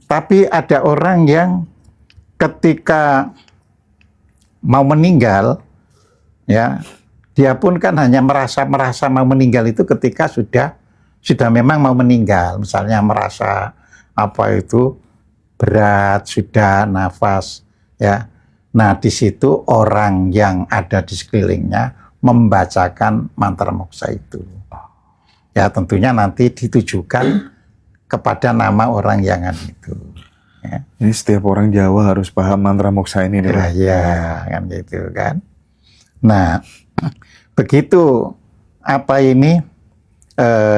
Tapi ada orang yang ketika mau meninggal, ya, dia pun kan hanya merasa mau meninggal itu ketika sudah memang mau meninggal. Misalnya merasa apa itu berat, sudah nafas, ya. Nah, di situ orang yang ada di sekelilingnya membacakan mantra moksa itu. Ya, tentunya nanti ditujukan kepada nama orang yang itu. Ya. Ini setiap orang Jawa harus paham mantra moksa ini nih. Ya, kan gitu kan. Nah, begitu apa ini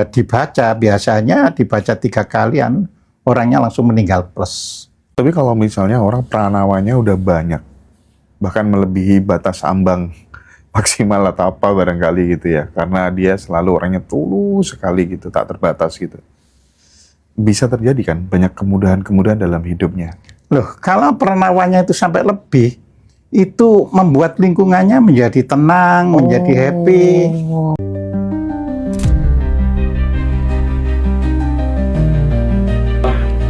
dibaca, biasanya dibaca 3 kalian, orangnya langsung meninggal plus. Tapi kalau misalnya orang pranawanya udah banyak, bahkan melebihi batas ambang maksimal atau apa barangkali gitu ya, karena dia selalu orangnya tulus sekali gitu, tak terbatas gitu. Bisa terjadi kan banyak kemudahan-kemudahan dalam hidupnya. Loh, kalau pranawanya itu sampai lebih, itu membuat lingkungannya menjadi tenang, menjadi happy.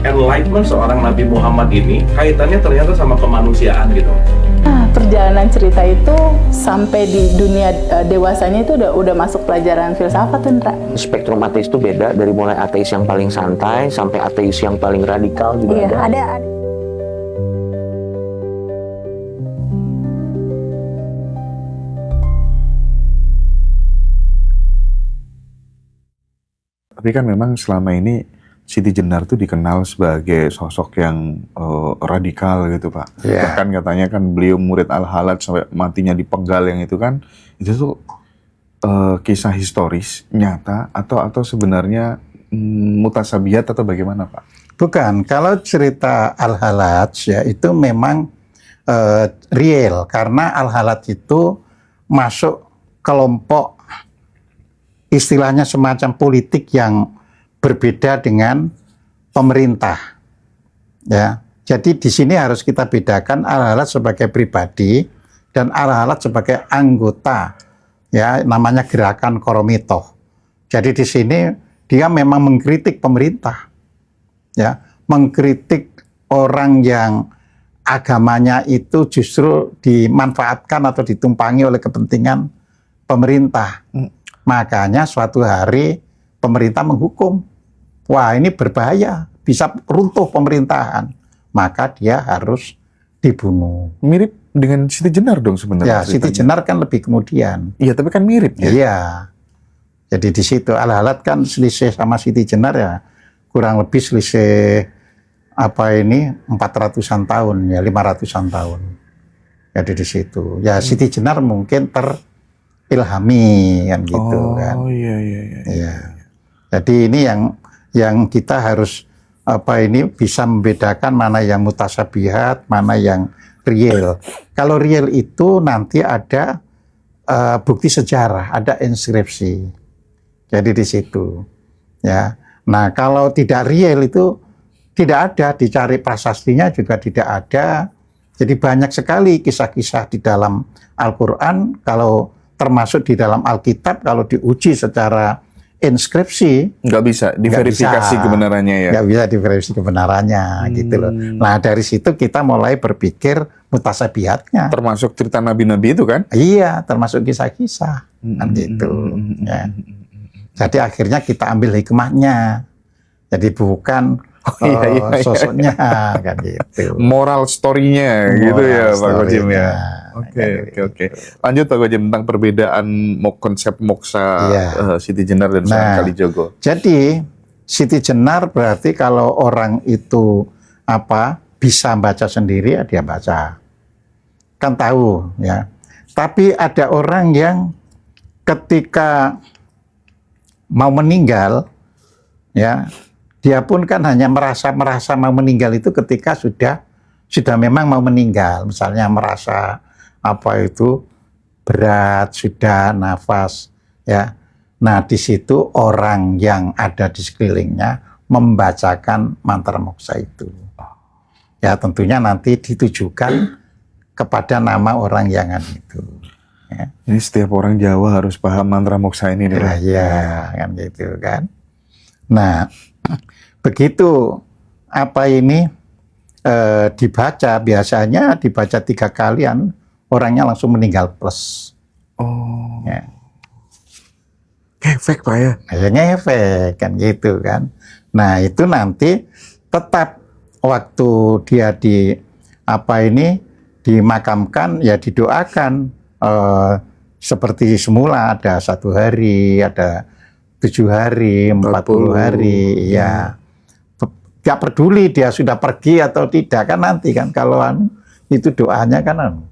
Enlightenment seorang Nabi Muhammad ini kaitannya ternyata sama kemanusiaan gitu. Nah, perjalanan cerita itu sampai di dunia dewasanya itu udah masuk pelajaran filsafat, Indra. Spektrum ateis itu beda, dari mulai ateis yang paling santai sampai ateis yang paling radikal juga ada. Tapi kan memang selama ini Siti Jenar tuh dikenal sebagai sosok yang radikal gitu Pak. Yeah. Bahkan katanya kan beliau murid Al-Halad sampai matinya dipenggal yang itu kan. Itu tuh kisah historis, nyata, atau sebenarnya mutasabihat atau bagaimana Pak? Bukan, kalau cerita Al-Halad ya itu memang real. Karena Al-Halad itu masuk kelompok istilahnya semacam politik yang berbeda dengan pemerintah, ya. Jadi di sini harus kita bedakan Al-Halad sebagai pribadi dan Al-Halad sebagai anggota, ya, namanya Gerakan Koromitoh. Jadi di sini dia memang mengkritik pemerintah, ya, mengkritik orang yang agamanya itu justru dimanfaatkan atau ditumpangi oleh kepentingan pemerintah. Makanya suatu hari pemerintah menghukum. Wah, ini berbahaya, bisa runtuh pemerintahan. Maka dia harus dibunuh. Mirip dengan Siti Jenar dong sebenarnya. Ya, Siti Jenar kan lebih kemudian. Iya, tapi kan mirip ya. Iya. Jadi di situ Al-Halad kan selisih sama Siti Jenar ya kurang lebih selisih 400-an tahun ya, 500-an tahun. Jadi di situ. Ya Siti Jenar mungkin terilhami kan gitu kan. Oh iya. Iya. Jadi ini yang kita harus bisa membedakan mana yang mutasabihat, mana yang real. Kalau real itu nanti ada bukti sejarah, ada inskripsi. Jadi di situ. Ya. Nah, kalau tidak real itu tidak ada, dicari prasastinya juga tidak ada. Jadi banyak sekali kisah-kisah di dalam Al-Qur'an, kalau termasuk di dalam Alkitab, kalau diuji secara inskripsi Nggak bisa diverifikasi kebenarannya ya. Nggak bisa diverifikasi kebenarannya gitu loh. Nah dari situ kita mulai berpikir mutasabihatnya. Termasuk cerita nabi-nabi itu kan? Iya, termasuk kisah-kisah kan gitu. Ya. Jadi akhirnya kita ambil hikmahnya. Jadi bukan sosoknya kan gitu. Moral story-nya gitu ya Pak Gojim ya. Oke. Lanjut Pak Gojim tentang perbedaan konsep moksa Siti Jenar dan Sunan Kalijogo. Jadi Siti Jenar berarti kalau orang itu bisa baca sendiri ya dia baca. Kan tahu ya. Tapi ada orang yang ketika mau meninggal ya dia pun kan hanya merasa mau meninggal itu ketika sudah memang mau meninggal. Misalnya merasa berat, sudah nafas, ya. Nah, di situ orang yang ada di sekelilingnya membacakan mantra moksa itu. Ya, tentunya nanti ditujukan kepada nama orang yang itu. Ya. Ini setiap orang Jawa harus paham mantra moksa ini nih. Ya, kan gitu kan. Nah, begitu dibaca, biasanya dibaca 3 kali, orangnya langsung meninggal plus. Oh. Ya. Efek Pak ya? Kayaknya efek kan gitu kan. Nah itu nanti tetap waktu dia dimakamkan ya didoakan seperti semula, ada 1 hari, ada 7 hari, 40 hari, ya. Gak peduli dia sudah pergi atau tidak kan nanti kan kalau itu doanya kan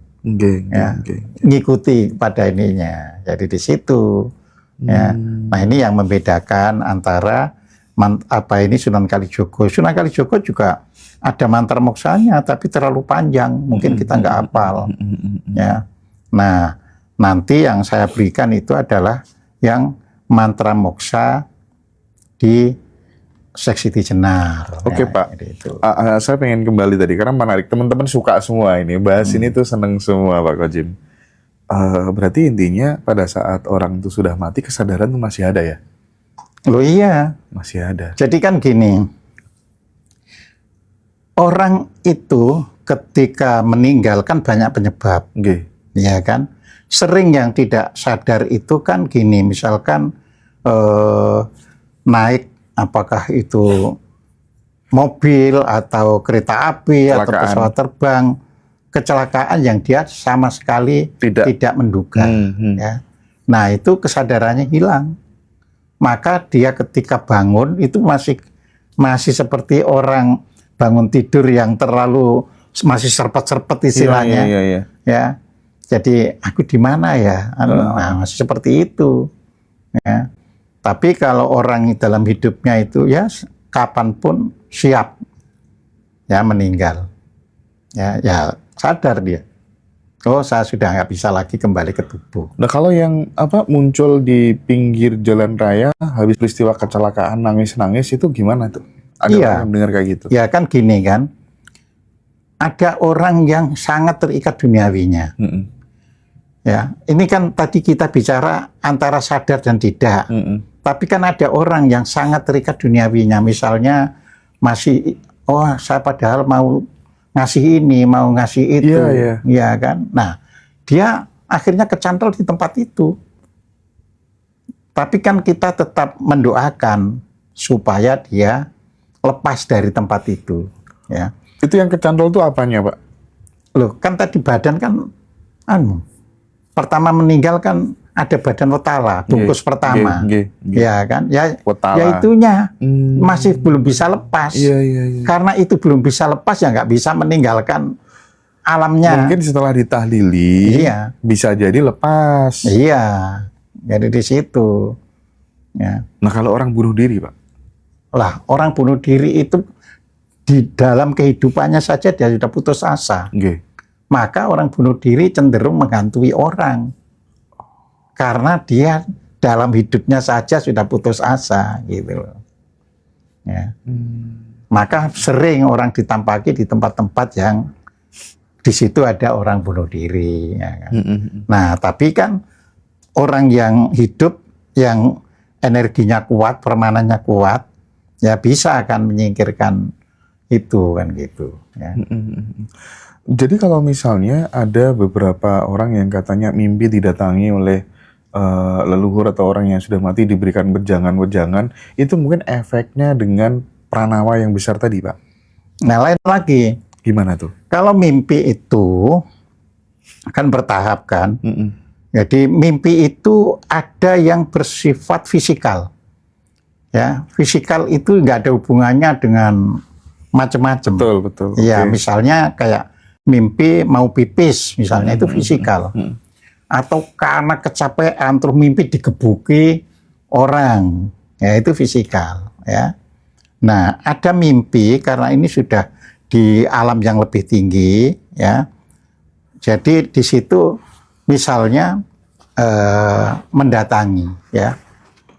ngikuti pada ininya. Jadi di situ. Ya. Nah ini yang membedakan antara Sunan Kalijogo. Sunan Kalijogo juga ada mantra moksanya, tapi terlalu panjang, mungkin kita nggak hafal. Ya. Nah nanti yang saya berikan itu adalah yang mantra moksa di Seksi Jenar. Oke ya, Pak, itu. Saya pengen kembali tadi karena menarik. Teman-teman suka semua ini, bahas ini tuh seneng semua Pak Kojim. Berarti intinya pada saat orang itu sudah mati, kesadaran itu masih ada ya? Loh iya. Masih ada. Jadi kan gini, orang itu ketika meninggal kan banyak penyebab. Ya kan? Sering yang tidak sadar itu kan gini, misalkan naik apakah itu mobil atau kereta api atau pesawat terbang, kecelakaan yang dia sama sekali tidak menduga. Ya. Nah itu kesadarannya hilang. Maka dia ketika bangun itu masih seperti orang bangun tidur yang terlalu masih serpet-serpet istilahnya. Iya. Ya. Jadi aku di mana ya? Nah, masih seperti itu. Ya. Tapi kalau orang dalam hidupnya itu ya kapanpun siap ya meninggal. Ya sadar dia. Oh, saya sudah nggak bisa lagi kembali ke tubuh. Nah, kalau yang muncul di pinggir jalan raya habis peristiwa kecelakaan nangis-nangis itu gimana tuh? Ada orang yang dengar kayak gitu? Ya kan gini kan, ada orang yang sangat terikat duniawinya. Ya, ini kan tadi kita bicara antara sadar dan tidak. Tapi kan ada orang yang sangat terikat duniawinya. Misalnya masih, saya padahal mau ngasih ini, mau ngasih itu, ya kan. Nah, dia akhirnya kecantol di tempat itu. Tapi kan kita tetap mendoakan supaya dia lepas dari tempat itu. Ya. Itu yang kecantol itu apanya, Pak? Loh, kan tadi badan kan, pertama meninggal kan ada badan wetala, bungkus pertama, ya kan, ya itunya masih belum bisa lepas, karena itu belum bisa lepas ya nggak bisa meninggalkan alamnya. Mungkin setelah ditahlili, bisa jadi lepas. Iya, jadi di situ. Ya. Nah kalau orang bunuh diri, Pak? Lah orang bunuh diri itu di dalam kehidupannya saja dia sudah putus asa. Maka orang bunuh diri cenderung menghantui orang. Karena dia dalam hidupnya saja sudah putus asa, gitu loh. Ya. Maka sering orang ditampaki di tempat-tempat yang di situ ada orang bunuh diri. Ya kan? Nah, tapi kan orang yang hidup, yang energinya kuat, permanannya kuat, ya bisa akan menyingkirkan itu kan gitu. Ya. Jadi kalau misalnya ada beberapa orang yang katanya mimpi didatangi oleh leluhur atau orang yang sudah mati diberikan wejangan-wejangan, itu mungkin efeknya dengan pranawa yang besar tadi, Pak? Nah, lain lagi. Gimana tuh? Kalau mimpi itu kan bertahap kan. Jadi mimpi itu ada yang bersifat fisikal. Ya, fisikal itu nggak ada hubungannya dengan macam-macam. Betul. Ya, misalnya kayak mimpi mau pipis, misalnya itu fisikal. Atau karena kecapean terus mimpi digebuki orang, ya itu fisikal, ya. Nah, ada mimpi karena ini sudah di alam yang lebih tinggi, ya. Jadi di situ misalnya mendatangi, ya.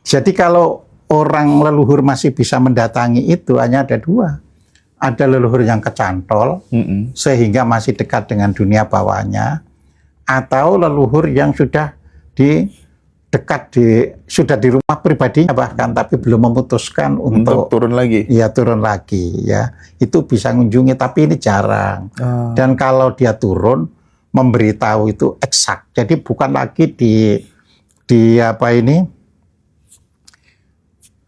Jadi kalau orang leluhur masih bisa mendatangi itu hanya ada 2. Ada leluhur yang kecantol sehingga masih dekat dengan dunia bawahnya, atau leluhur yang sudah dekat sudah di rumah pribadinya bahkan, tapi belum memutuskan untuk turun lagi. ya turun lagi ya, itu bisa mengunjungi, tapi ini jarang. Dan kalau dia turun memberitahu itu eksak, jadi bukan lagi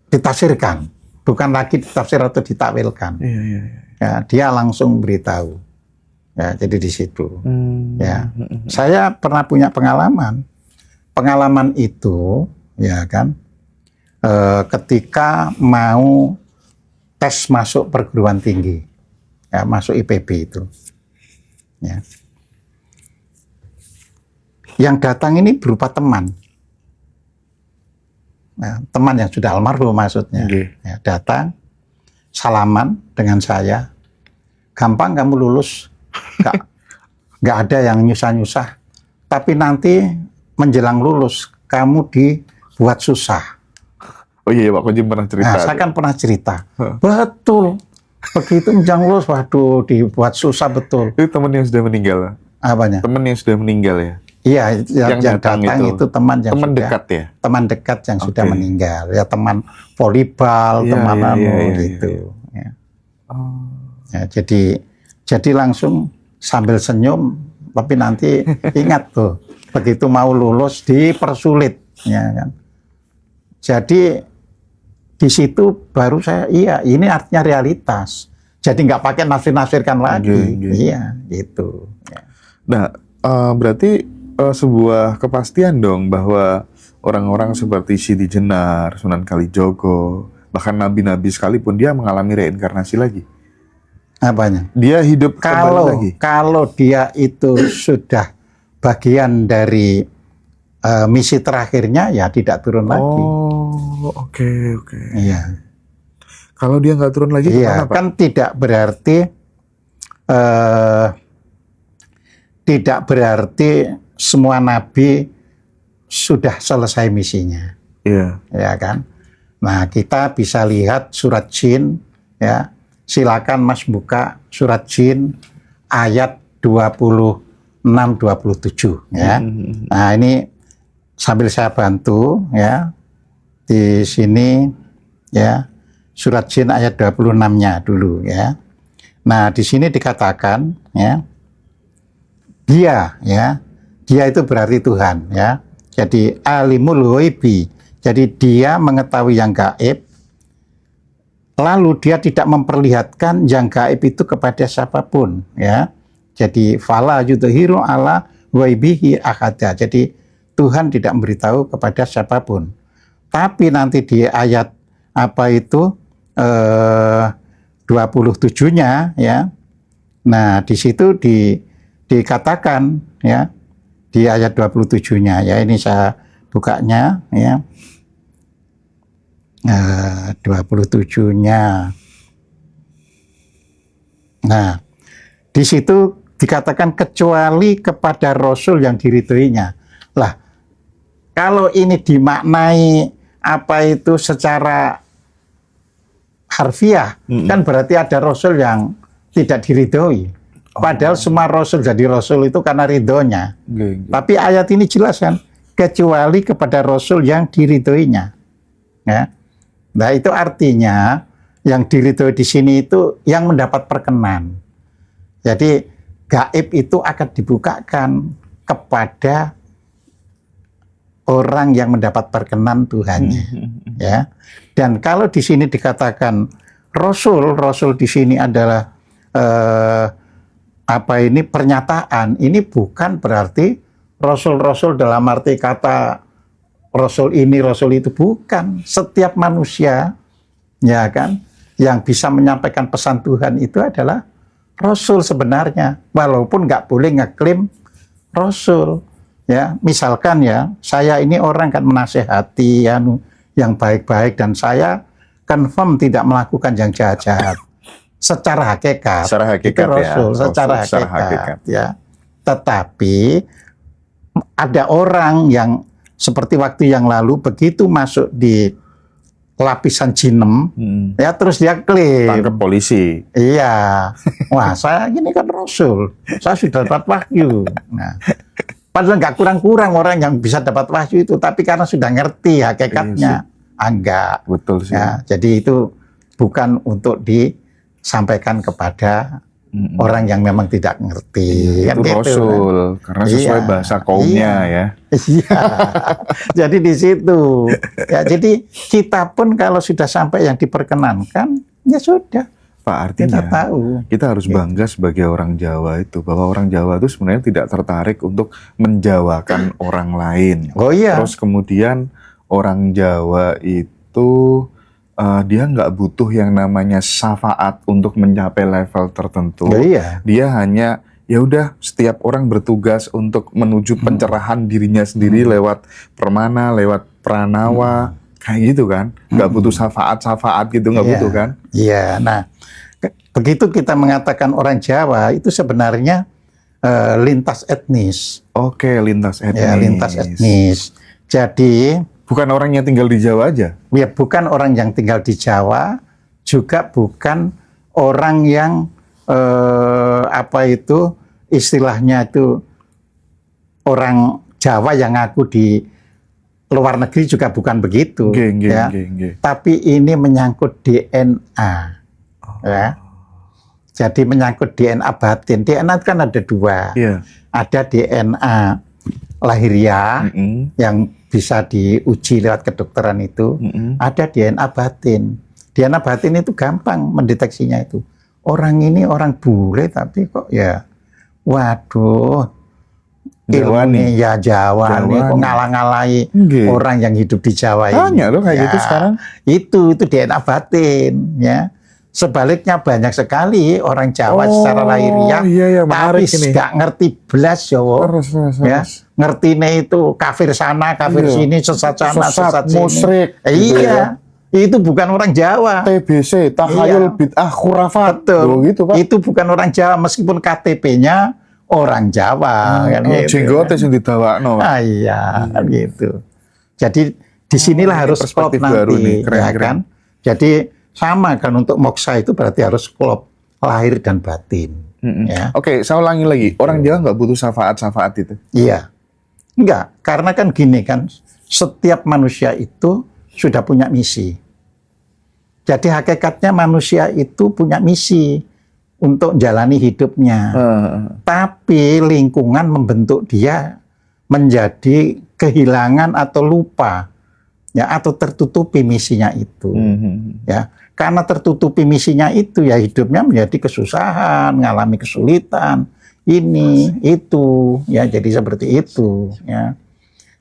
ditafsirkan, bukan lagi ditafsir atau ditakwilkan. Iya. Ya, dia langsung beritahu. Ya, jadi di situ. Ya, saya pernah punya pengalaman. Pengalaman itu, ya kan, ketika mau tes masuk perguruan tinggi, ya, masuk IPB itu, ya. Yang datang ini berupa teman, nah, teman yang sudah almarhum maksudnya, ya, datang, salaman dengan saya, gampang kamu lulus, nggak ada yang nyusah-nyusah, tapi nanti menjelang lulus kamu dibuat susah. Oh iya, Pak Koji pernah cerita. Nah, saya kan pernah cerita. Betul. Begitu menjelang lulus, waduh, dibuat susah betul. Itu teman yang sudah meninggal. Apanya? Teman yang sudah meninggal ya. Iya, yang datang itu teman yang teman sudah dekat ya. Teman dekat yang sudah meninggal. Ya teman volleyball, teman gitu. Ya. Ya, jadi langsung sambil senyum, tapi nanti ingat tuh. Begitu mau lulus dipersulit, ya kan. Jadi di situ baru saya, iya ini artinya realitas. Jadi nggak pakai nafsir-nafsirkan lagi, iya gitu. Ya. Nah, berarti sebuah kepastian dong bahwa orang-orang seperti Siti Jenar, Sunan Kalijogo, bahkan nabi-nabi sekalipun dia mengalami reinkarnasi lagi. Apanya? Dia hidup kembali lagi. Kalau dia itu sudah bagian dari misi terakhirnya, ya tidak turun lagi. Oh, oke. Iya. Kalau dia nggak turun lagi, iya, kemana, Pak? kan tidak berarti semua nabi sudah selesai misinya. Iya. Ya kan? Nah, kita bisa lihat surat Jin, ya. Silakan Mas buka surat Jin ayat 26-27 ya. Nah, ini sambil saya bantu ya. Di sini ya, surat Jin ayat 26-nya dulu ya. Nah, di sini dikatakan ya, dia itu berarti Tuhan ya. Jadi alimul ghaibi. Jadi dia mengetahui yang gaib. Lalu dia tidak memperlihatkan yang gaib itu kepada siapapun ya. Jadi fala yudhiru ala ghaibihi ahada. Jadi Tuhan tidak memberitahu kepada siapapun. Tapi nanti di ayat 27-nya ya. Nah, di situ dikatakan ya, di ayat 27-nya ya, ini saya bukanya ya. 27-nya. Nah, di situ dikatakan kecuali kepada Rasul yang diridhoinya. Lah, kalau ini dimaknai secara harfiah, kan berarti ada Rasul yang tidak diridhoi. Padahal semua Rasul jadi Rasul itu karena ridhonya. Tapi ayat ini jelas kan, kecuali kepada Rasul yang diridhoinya. Ya. Nah, itu artinya yang diridhoi di sini itu yang mendapat perkenan. Jadi gaib itu akan dibukakan kepada orang yang mendapat perkenan Tuhannya. Ya. Dan kalau di sini dikatakan Rasul di sini adalah pernyataan. Ini bukan berarti Rasul dalam arti kata Rasul ini, Rasul itu, bukan. Setiap manusia, ya kan, yang bisa menyampaikan pesan Tuhan itu adalah Rasul sebenarnya, walaupun nggak boleh ngeklaim Rasul. Ya, misalkan ya, saya ini orang kan menasehati yang baik-baik dan saya confirm tidak melakukan yang jahat-jahat. Secara hakikat, itu Rasul, ya. secara hakikat, ya. Tetapi ada orang yang seperti waktu yang lalu begitu masuk di lapisan jinem, ya terus dia klaim. Tangkap polisi. Iya. Wah, saya ini kan Rasul. Saya sudah dapat wahyu. Nah, Padahal nggak kurang-kurang orang yang bisa dapat wahyu itu, tapi karena sudah ngerti hakikatnya, enggak. Betul sih. Ya, jadi itu bukan untuk disampaikan kepada orang yang memang tidak ngerti. Itu gitu, Rasul, karena sesuai Iya, bahasa kaumnya ya. Iya. Jadi di situ. Ya, jadi kita pun kalau sudah sampai yang diperkenankan, ya sudah. Pak, Kita artinya tahu. kita harus bangga sebagai orang Jawa itu, bahwa orang Jawa itu sebenarnya tidak tertarik untuk menjawakan orang lain. Oh iya. Terus kemudian orang Jawa itu dia nggak butuh yang namanya syafaat untuk mencapai level tertentu. Oh iya. Dia hanya ya udah, setiap orang bertugas untuk menuju pencerahan dirinya sendiri lewat permana, lewat pranawa, kayak gitu kan. Nggak butuh syafaat gitu, nggak Iya. butuh kan. Iya. Nah, begitu kita mengatakan orang Jawa itu sebenarnya lintas etnis. Oke, lintas etnis. Ya, lintas etnis. Jadi Bukan orang yang tinggal di Jawa aja. ya bukan orang yang tinggal di Jawa, juga bukan orang yang apa itu istilahnya itu orang Jawa yang ngaku di luar negeri, juga bukan begitu. Ya. Tapi ini menyangkut DNA. Ya. Jadi menyangkut DNA batin. DNA itu kan ada dua. Iya. Ada DNA lahiriah yang bisa diuji lewat kedokteran itu. Ada DNA batin. DNA batin itu gampang mendeteksinya itu. Orang ini orang bule tapi kok ya, waduh, Jawa nih. ya Jawa nih kok nih. ngalang-ngalai Nggih. orang yang hidup di Jawa ini. Banyak loh kayak gitu sekarang. Itu DNA batin ya. Sebaliknya banyak sekali orang Jawa secara lahiriah, iya, tapi menarik ini. nggak ngerti belas Jawa. Terus. Ya, ngertine itu kafir sana, kafir Iya. sini, sesat sana, Sesat, sesat sini. musyrik, gitu Iya, itu bukan orang Jawa. TBC, Iya. takhayul bid'ah khurafat. Betul. Loh, gitu, Pak. Itu bukan orang Jawa meskipun KTP-nya orang Jawa. Kan gitu, Jenggote kan. sing didawakno. Ah, iya, kan gitu. Jadi disinilah ini harus klop perspektif nanti, baru nih, keren, ya keren. kan? Jadi sama kan untuk moksa itu berarti harus klop lahir dan batin. Ya. Oke, saya ulangi lagi. Orang Jawa nggak butuh syafaat itu. Iya. Enggak, karena kan gini kan, setiap manusia itu sudah punya misi. Jadi hakikatnya manusia itu punya misi untuk menjalani hidupnya. Tapi lingkungan membentuk dia menjadi kehilangan atau lupa, ya, atau tertutupi misinya itu. Ya, karena tertutupi misinya itu, ya hidupnya menjadi kesusahan, mengalami kesulitan, ini, itu, ya, jadi seperti itu, ya.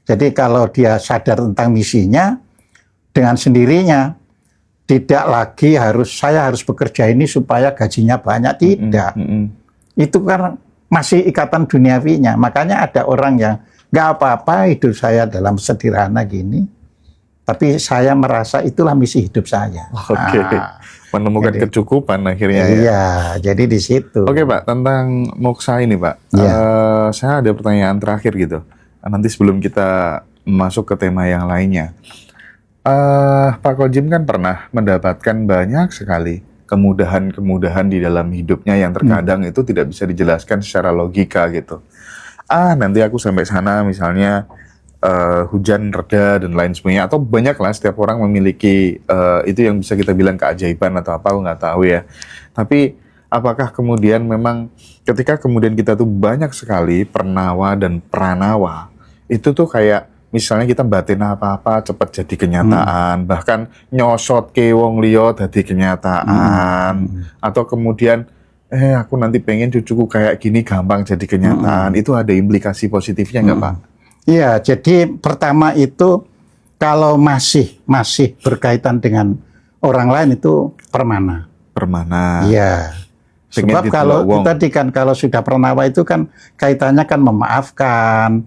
Jadi kalau dia sadar tentang misinya, dengan sendirinya, tidak lagi saya harus bekerja ini supaya gajinya banyak, tidak. Itu kan masih ikatan duniawinya. Makanya ada orang yang nggak apa-apa hidup saya dalam sederhana gini, tapi saya merasa itulah misi hidup saya. Oke. Nah, Menemukan jadi- kecukupan akhirnya ya. iya, jadi di situ. Oke, Pak, tentang moksa ini, Pak. Iya. Saya ada pertanyaan terakhir gitu. Nanti sebelum kita masuk ke tema yang lainnya. Pak Kojim kan pernah mendapatkan banyak sekali kemudahan-kemudahan di dalam hidupnya yang terkadang itu tidak bisa dijelaskan secara logika gitu. Nanti aku sampai sana misalnya hujan reda dan lain sebagainya, atau banyak lah, setiap orang memiliki itu yang bisa kita bilang keajaiban atau apa, aku nggak tahu ya. Tapi apakah kemudian memang ketika kemudian kita tuh banyak sekali pernawa dan pranawa, itu tuh kayak misalnya kita batin apa-apa cepat jadi kenyataan, bahkan nyosot ke wong liya dadi kenyataan, atau kemudian aku nanti pengen cucuku kayak gini gampang jadi kenyataan, itu ada implikasi positifnya nggak Pak? Iya, jadi pertama itu kalau masih berkaitan dengan orang lain itu permana. Permana. Iya. Pengen Sebab didelok kalau wong. tadi kan kalau sudah pernawa itu kan kaitannya kan memaafkan,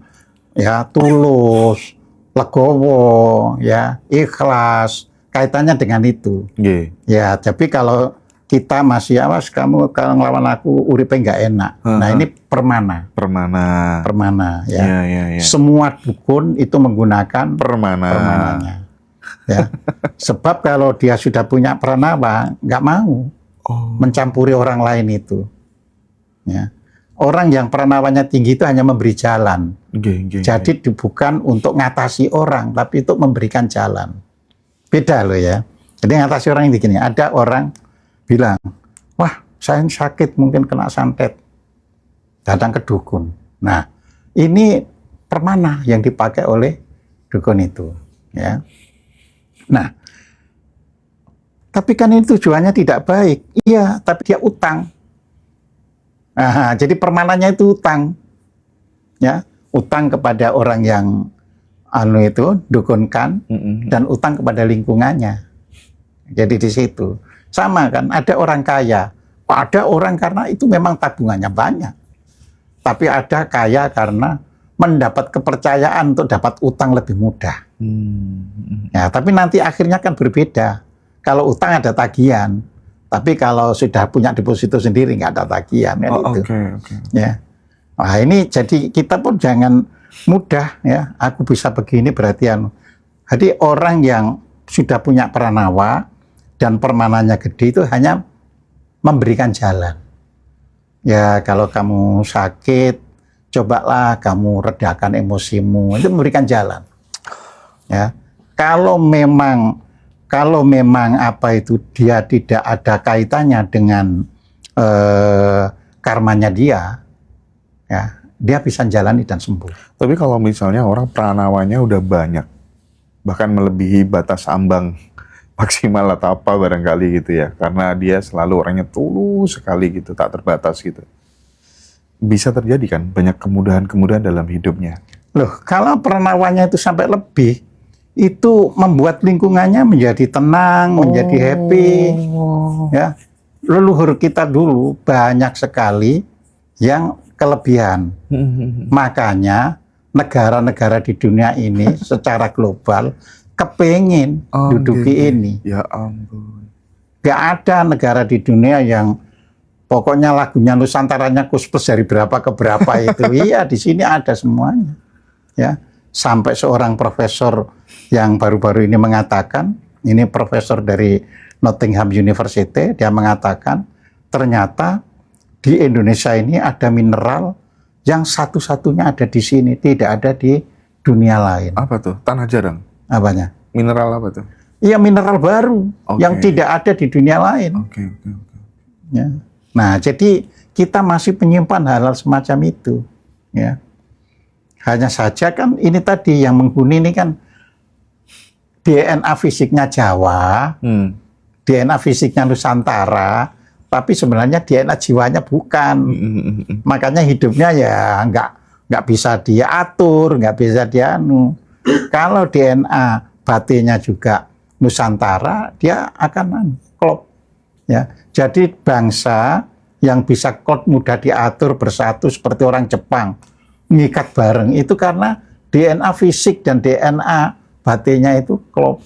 ya, tulus, legowo, ya, ikhlas, kaitannya dengan itu. Nggih. Ya, tapi kalau kita masih awas kamu kalau ngelawan aku uripe nggak enak. Nah, ini permana, Permana. ya. Iya. Semua dukun itu menggunakan Permana. permananya. Ya. Sebab kalau dia sudah punya pranawa, nggak mau mencampuri orang lain itu. Ya. orang yang pranawanya tinggi itu hanya memberi jalan. Jadi bukan untuk ngatasi orang, tapi untuk memberikan jalan. Beda loh ya. Jadi ngatasi orang ini gini, ada orang bilang, wah saya sakit mungkin kena santet. Datang ke dukun. Nah, ini permana yang dipakai oleh dukun itu. Ya. Nah, tapi kan ini tujuannya tidak baik. Iya, tapi dia utang. Nah, jadi permananya itu utang. Ya, utang kepada orang yang itu dukunkan dan utang kepada lingkungannya. Jadi di situ. Sama kan, ada orang kaya. Ada orang karena itu memang tabungannya banyak. Tapi ada kaya karena mendapat kepercayaan untuk dapat utang lebih mudah. Ya, tapi nanti akhirnya kan berbeda. Kalau utang ada tagihan, tapi kalau sudah punya deposito sendiri nggak ada tagihan. Kan itu. Ya. Nah, ini jadi kita pun jangan mudah ya. Aku bisa begini berarti Jadi orang yang sudah punya pranawa dan permananya gede itu hanya memberikan jalan. Ya kalau kamu sakit, cobalah kamu redakan emosimu, itu memberikan jalan. Ya, kalau memang apa itu dia tidak ada kaitannya dengan karmanya dia, ya dia bisa jalani dan sembuh. Tapi kalau misalnya orang pranawanya udah banyak, bahkan melebihi batas ambang maksimal atau apa barangkali gitu ya, karena dia selalu orangnya tulus sekali gitu, tak terbatas gitu. Bisa terjadi kan banyak kemudahan-kemudahan dalam hidupnya. Loh, kalau pranawanya itu sampai lebih, itu membuat lingkungannya menjadi tenang, menjadi happy. Ya, leluhur kita dulu banyak sekali yang kelebihan. Makanya negara-negara di dunia ini secara global kepengin duduki ini. Ya ampun. Gak ada negara di dunia yang pokoknya lagunya Nusantaranya Kuspes dari berapa ke berapa itu. Iya, di sini ada semuanya. Ya, sampai seorang profesor yang baru-baru ini mengatakan, ini profesor dari Nottingham University, dia mengatakan ternyata di Indonesia ini ada mineral yang satu-satunya ada di sini, tidak ada di dunia lain. Apa tuh? Tanah jarang? Apanya? Mineral apa tuh? Iya, mineral baru yang tidak ada di dunia lain. Ya. Nah, jadi kita masih menyimpan hal-hal semacam itu. Ya. Hanya saja kan ini tadi yang menghuni ini kan DNA fisiknya Jawa, DNA fisiknya Nusantara, tapi sebenarnya DNA jiwanya bukan. Makanya hidupnya ya nggak bisa diatur, nggak bisa dianu. Kalau DNA batinnya juga Nusantara, dia akan klop. Ya, jadi bangsa yang bisa klop mudah diatur bersatu seperti orang Jepang, mengikat bareng itu karena DNA fisik dan DNA batinnya itu klop.